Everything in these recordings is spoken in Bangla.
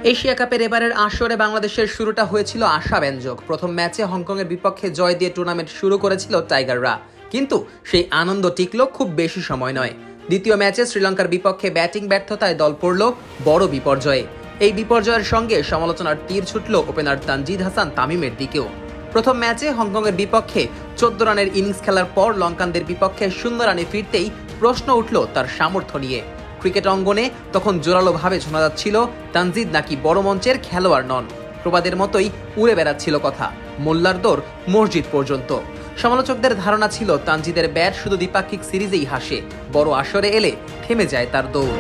এশিয়া কাপের এবারের আসরে বাংলাদেশের শুরুটা হয়েছিল আশাব্যঞ্জক। প্রথম ম্যাচে হংকংয়ের বিপক্ষে জয় দিয়ে টুর্নামেন্ট শুরু করেছিল টাইগাররা, কিন্তু সেই আনন্দ টিকল খুব বেশি সময় নয়। দ্বিতীয় ম্যাচে শ্রীলঙ্কার বিপক্ষে ব্যাটিং ব্যর্থতায় দল পড়ল বড় বিপর্যয়ে। এই বিপর্যয়ের সঙ্গে সমালোচনার তীর ছুটল ওপেনার তানজিদ হাসান তামিমের দিকেও। প্রথম ম্যাচে হংকংয়ের বিপক্ষে 14 রানের ইনিংস খেলার পর লঙ্কানদের বিপক্ষে 0 রানে ফিরতেই প্রশ্ন উঠল তার সামর্থ্য নিয়ে। ক্রিকেট অঙ্গনে তখন জোরালোভাবে শোনা যাচ্ছিল তানজিদ নাকি বড় মঞ্চের খেলোয়াড় নন। প্রবাদের মতোই উড়ে বেড়াচ্ছিল কথা, মোল্লার দৌড় মসজিদ পর্যন্ত। সমালোচকদের ধারণা ছিল তানজিদের ব্যাট শুধু দ্বিপাক্ষিক সিরিজেই হাসে, বড় আসরে এলে থেমে যায় তার দৌড়।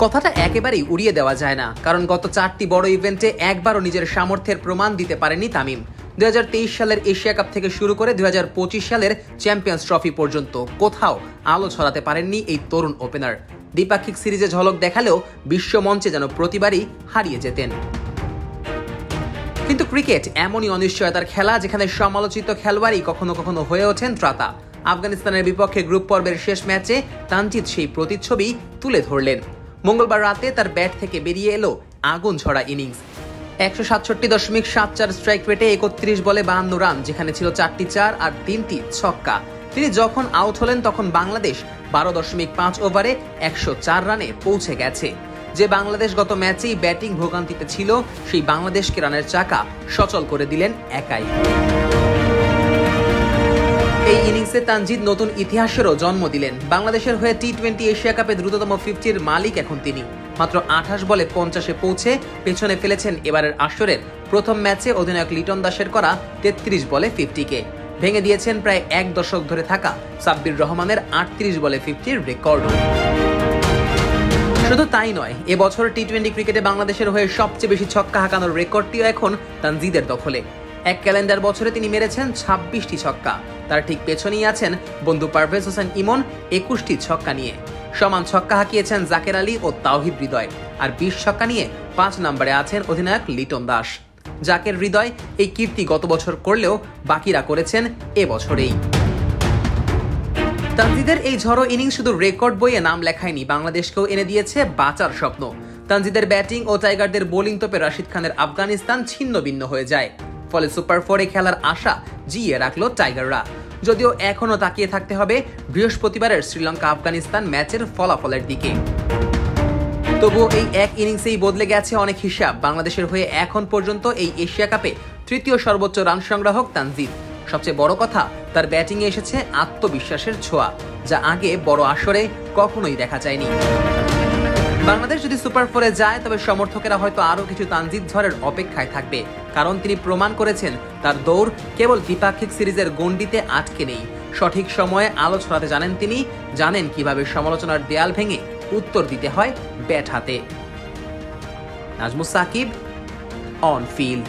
কথাটা একেবারেই উড়িয়ে দেওয়া যায় না, কারণ গত 4টি বড় ইভেন্টে একবারও নিজের সামর্থ্যের প্রমাণ দিতে পারেনি তামিম। 2023 সালের এশিয়া কাপ থেকে শুরু করে 2025 সালের চ্যাম্পিয়ন্স ট্রফি পর্যন্ত কোথাও আলো ছড়াতে পারেননি এই তরুণ ওপেনার। দ্বিপাক্ষিক সিরিজে ঝলক দেখালেও বিশ্ব মঞ্চে যেন প্রতিবারই হারিয়ে যেতেন। কিন্তু ক্রিকেট এমনই অনিশ্চয়তার খেলা, যেখানে সমালোচিত খেলোয়াড়ই কখনো কখনো হয়ে ওঠেন ত্রাতা। আফগানিস্তানের বিপক্ষে গ্রুপ পর্বের শেষ ম্যাচে তানজিদ সেই প্রতিচ্ছবি তুলে ধরলেন। মঙ্গলবার রাতে তার ব্যাট থেকে বেরিয়ে এলো আগুন ঝরা ইনিংস। 167.74 স্ট্রাইক রেটে 31 বলে 52 রান, যেখানে ছিল 4টি 4 আর 3টি ছক্কা। তিনি যখন আউট হলেন তখন বাংলাদেশ 12.5 ওভারে 104 রানে পৌঁছে গেছে। যে বাংলাদেশ গত ম্যাচেই ব্যাটিং ভোগান্তিতে ছিল, সেই বাংলাদেশকে রানের চাকা সচল করে দিলেন একাই। এই ইনিংসে তানজিদ নতুন ইতিহাসেরও জন্ম দিলেন। বাংলাদেশের হয়ে টি-20 এশিয়া কাপে দ্রুততম 50-র মালিক এখন তিনি। মাত্র 28 বলে 50-এ পৌঁছে পেছনে ফেলেছেন এবারের আসরের প্রথম ম্যাচে অধিনায়ক লিটন দাসের করা 33 বলে 50-কে। ভেঙে দিয়েছেন প্রায় এক দশক ধরে থাকা সাব্বির রহমানের 38 বলে 50-র রেকর্ড। শুধু তাই নয়, এবছর টি-20 ক্রিকেটে বাংলাদেশের হয়ে সবচেয়ে বেশি ছক্কা হাঁকানোর রেকর্ডটিও এখন তানজিদের দখলে। এক ক্যালেন্ডার বছরে তিনি মেরেছেন 26টি ছক্কা। তার ঠিক পেছনেই আছেন বন্ধু পারভেজ হোসেন ইমন 21টি ছক্কা নিয়ে। সমান ছক্কা হাঁকিয়েছেন জাকের আলী ও তাওহিদ হৃদয়, আর 20 ছক্কা নিয়ে 5 নম্বরে আছেন অধিনায়ক লিটন দাস। জাকের হৃদয় এই কীর্তি গত বছর করলেও বাকিরা করেছেন এবছরেই। তানজিদের এই ঝড়ো ইনিংস শুধু রেকর্ড বইয়ে নাম লেখায়নি, বাংলাদেশকেও এনে দিয়েছে বাঁচার স্বপ্ন। তানজিদের ব্যাটিং ও টাইগারদের বোলিং তোপে রাশিদ খানের আফগানিস্তান ছিন্ন ভিন্ন হয়ে যায়। ফলে সুপার 4-এ খেলার আশা জিইয়ে রাখলো টাইগাররা। যদিও এখনো তাকিয়ে থাকতে হবে বৃহস্পতিবারের শ্রীলঙ্কা আফগানিস্তান ম্যাচের ফলাফলের দিকে। তবুও এই এক ইনিংসেই বদলে গেছে অনেক হিসাব। বাংলাদেশের হয়ে এখন পর্যন্ত এই এশিয়া কাপে 3য় সর্বোচ্চ রান সংগ্রাহক তানজিদ। সবচেয়ে বড় কথা, তার ব্যাটিংয়ে এসেছে আত্মবিশ্বাসের ছোঁয়া, যা আগে বড় আসরে কখনোই দেখা যায়নি। বাংলাদেশ যদি সুপার 4-এ যায়, তবে সমর্থকেরা হয়তো আরো কিছু তানজিদ ঝড়ের অপেক্ষায় থাকবে, কারণ তিনি প্রমাণ করেছেন তার দৌড় কেবল দ্বিপাক্ষিক সিরিজের গণ্ডিতে আটকে নেই। সঠিক সময়ে আলো ছড়াতে জানেন তিনি, জানেন কিভাবে সমালোচনার দেয়াল ভেঙে উত্তর দিতে হয় ব্যাট হাতে। Nazmus Sakib, on field.